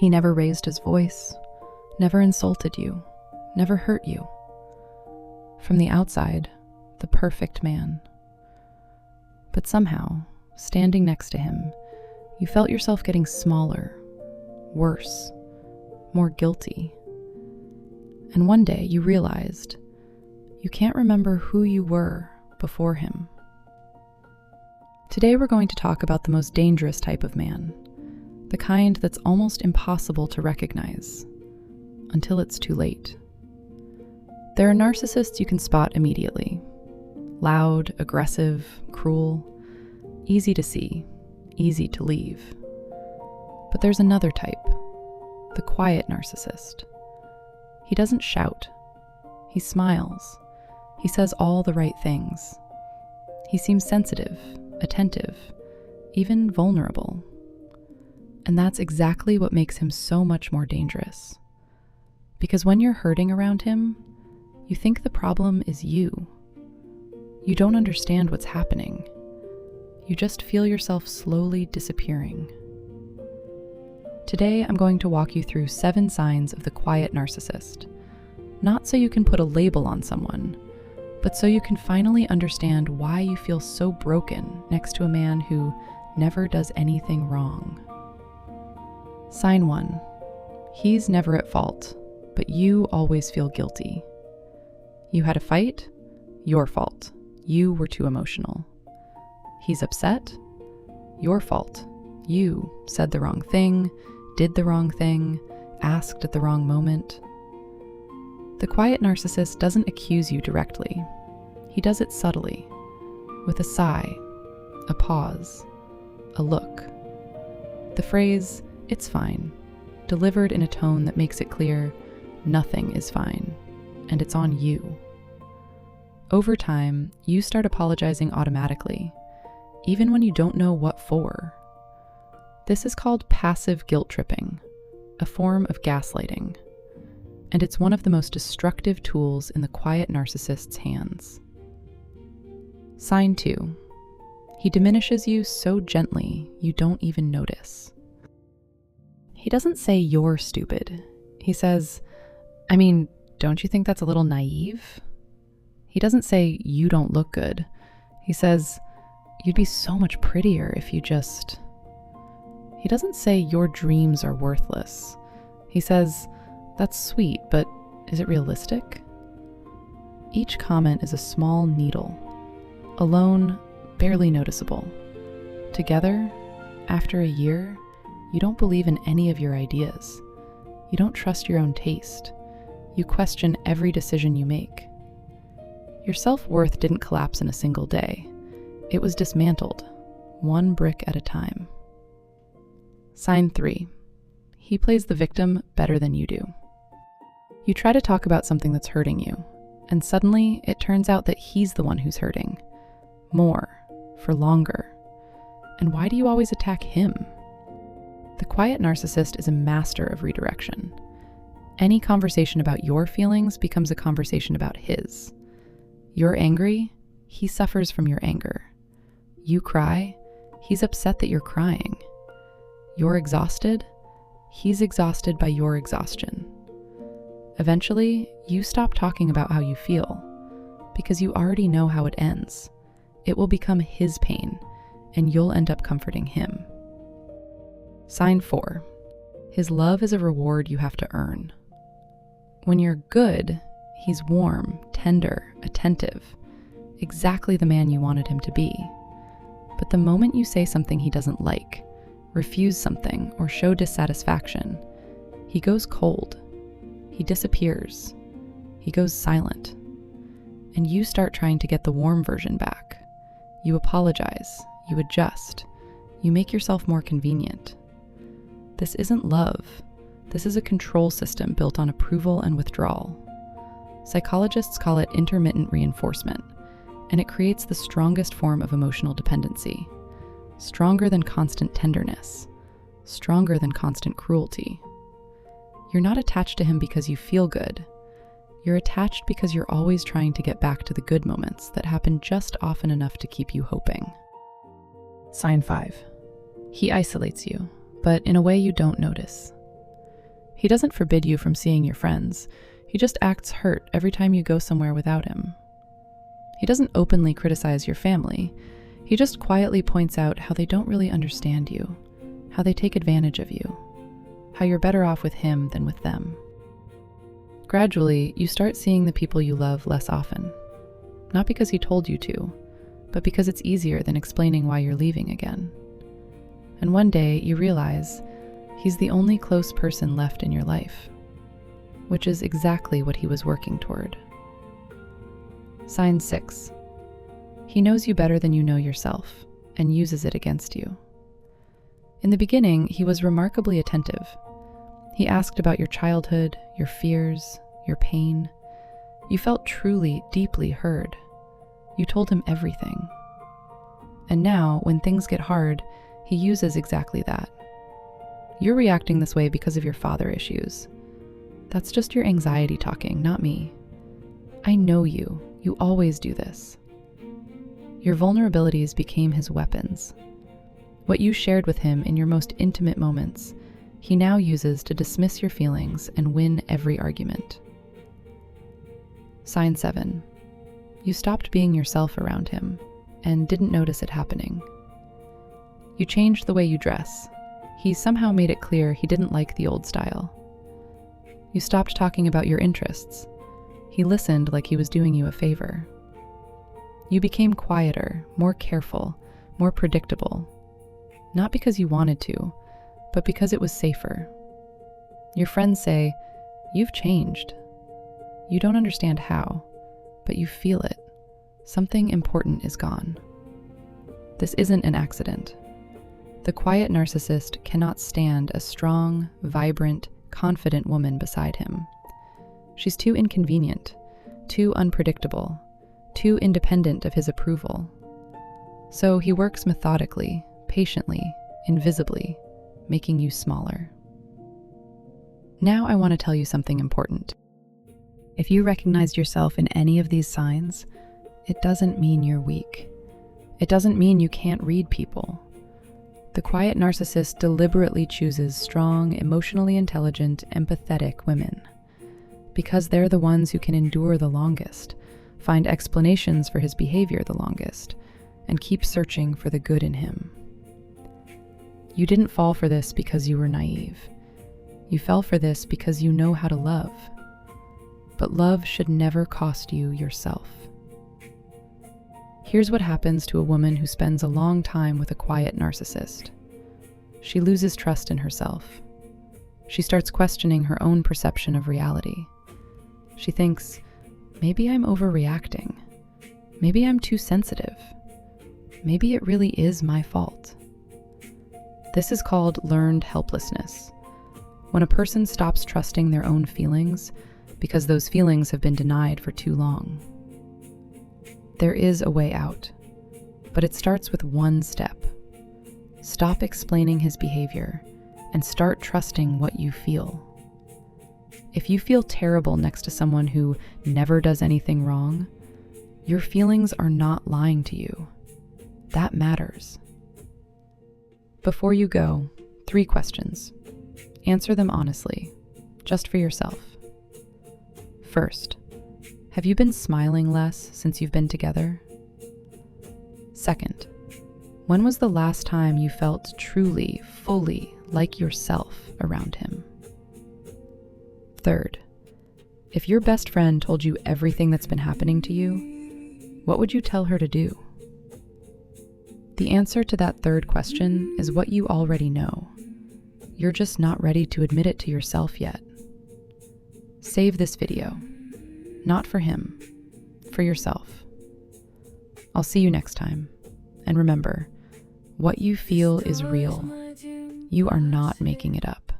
He never raised his voice, never insulted you, never hurt you. From the outside, the perfect man. But somehow, standing next to him, you felt yourself getting smaller, worse, more guilty. And one day you realized you can't remember who you were before him. Today we're going to talk about the most dangerous type of man, the kind that's almost impossible to recognize until it's too late. There are narcissists you can spot immediately. Loud, aggressive, cruel, easy to see, easy to leave. But there's another type, the quiet narcissist. He doesn't shout. He smiles. He says all the right things. He seems sensitive, attentive, even vulnerable. And that's exactly what makes him so much more dangerous. Because when you're hurting around him, you think the problem is you. You don't understand what's happening. You just feel yourself slowly disappearing. Today, I'm going to walk you through 7 signs of the quiet narcissist. Not so you can put a label on someone, but so you can finally understand why you feel so broken next to a man who never does anything wrong. Sign 1. He's never at fault, but you always feel guilty. You had a fight? Your fault. You were too emotional. He's upset? Your fault. You said the wrong thing, did the wrong thing, asked at the wrong moment. The quiet narcissist doesn't accuse you directly. He does it subtly, with a sigh, a pause, a look. The phrase, "it's fine," delivered in a tone that makes it clear, nothing is fine, and it's on you. Over time, you start apologizing automatically, even when you don't know what for. This is called passive guilt tripping, a form of gaslighting, and it's one of the most destructive tools in the quiet narcissist's hands. Sign 2. He diminishes you so gently you don't even notice. He doesn't say you're stupid. He says, don't you think that's a little naive? He doesn't say you don't look good. He says, you'd be so much prettier if you just... He doesn't say your dreams are worthless. He says, that's sweet, but is it realistic? Each comment is a small needle. Alone, barely noticeable. Together, after a year, you don't believe in any of your ideas. You don't trust your own taste. You question every decision you make. Your self-worth didn't collapse in a single day. It was dismantled, one brick at a time. Sign 3. He plays the victim better than you do. You try to talk about something that's hurting you, and suddenly it turns out that he's the one who's hurting. More, for longer. And why do you always attack him? The quiet narcissist is a master of redirection. Any conversation about your feelings becomes a conversation about his. You're angry, he suffers from your anger. You cry, he's upset that you're crying. You're exhausted, he's exhausted by your exhaustion. Eventually, you stop talking about how you feel, because you already know how it ends. It will become his pain, and you'll end up comforting him. Sign 4. His love is a reward you have to earn. When you're good, he's warm, tender, attentive, exactly the man you wanted him to be. But the moment you say something he doesn't like, refuse something, or show dissatisfaction, he goes cold. He disappears. He goes silent. And you start trying to get the warm version back. You apologize. You adjust. You make yourself more convenient. This isn't love. This is a control system built on approval and withdrawal. Psychologists call it intermittent reinforcement, and it creates the strongest form of emotional dependency. Stronger than constant tenderness. Stronger than constant cruelty. You're not attached to him because you feel good. You're attached because you're always trying to get back to the good moments that happen just often enough to keep you hoping. Sign 5. He isolates you, but in a way you don't notice. He doesn't forbid you from seeing your friends. He just acts hurt every time you go somewhere without him. He doesn't openly criticize your family. He just quietly points out how they don't really understand you, how they take advantage of you, how you're better off with him than with them. Gradually, you start seeing the people you love less often. Not because he told you to, but because it's easier than explaining why you're leaving again. And one day, you realize he's the only close person left in your life, which is exactly what he was working toward. Sign 6. He knows you better than you know yourself and uses it against you. In the beginning, he was remarkably attentive. He asked about your childhood, your fears, your pain. You felt truly, deeply heard. You told him everything. And now, when things get hard, he uses exactly that. You're reacting this way because of your father issues. That's just your anxiety talking, not me. I know you. You always do this. Your vulnerabilities became his weapons. What you shared with him in your most intimate moments, he now uses to dismiss your feelings and win every argument. Sign 7. You stopped being yourself around him and didn't notice it happening. You changed the way you dress. He somehow made it clear he didn't like the old style. You stopped talking about your interests. He listened like he was doing you a favor. You became quieter, more careful, more predictable. Not because you wanted to, but because it was safer. Your friends say, "You've changed." You don't understand how, but you feel it. Something important is gone. This isn't an accident. The quiet narcissist cannot stand a strong, vibrant, confident woman beside him. She's too inconvenient, too unpredictable, too independent of his approval. So he works methodically, patiently, invisibly, making you smaller. Now I want to tell you something important. If you recognized yourself in any of these signs, it doesn't mean you're weak. It doesn't mean you can't read people. The quiet narcissist deliberately chooses strong, emotionally intelligent, empathetic women, because they're the ones who can endure the longest, find explanations for his behavior the longest, and keep searching for the good in him. You didn't fall for this because you were naive. You fell for this because you know how to love. But love should never cost you yourself. Here's what happens to a woman who spends a long time with a quiet narcissist. She loses trust in herself. She starts questioning her own perception of reality. She thinks, maybe I'm overreacting. Maybe I'm too sensitive. Maybe it really is my fault. This is called learned helplessness. When a person stops trusting their own feelings because those feelings have been denied for too long. There is a way out, but it starts with one step. Stop explaining his behavior and start trusting what you feel. If you feel terrible next to someone who never does anything wrong, your feelings are not lying to you. That matters. Before you go, 3 questions. Answer them honestly, just for yourself. First, have you been smiling less since you've been together? Second, when was the last time you felt truly, fully like yourself around him? Third, if your best friend told you everything that's been happening to you, what would you tell her to do? The answer to that third question is what you already know. You're just not ready to admit it to yourself yet. Save this video. Not for him, for yourself. I'll see you next time. And remember, what you feel is real. You are not making it up.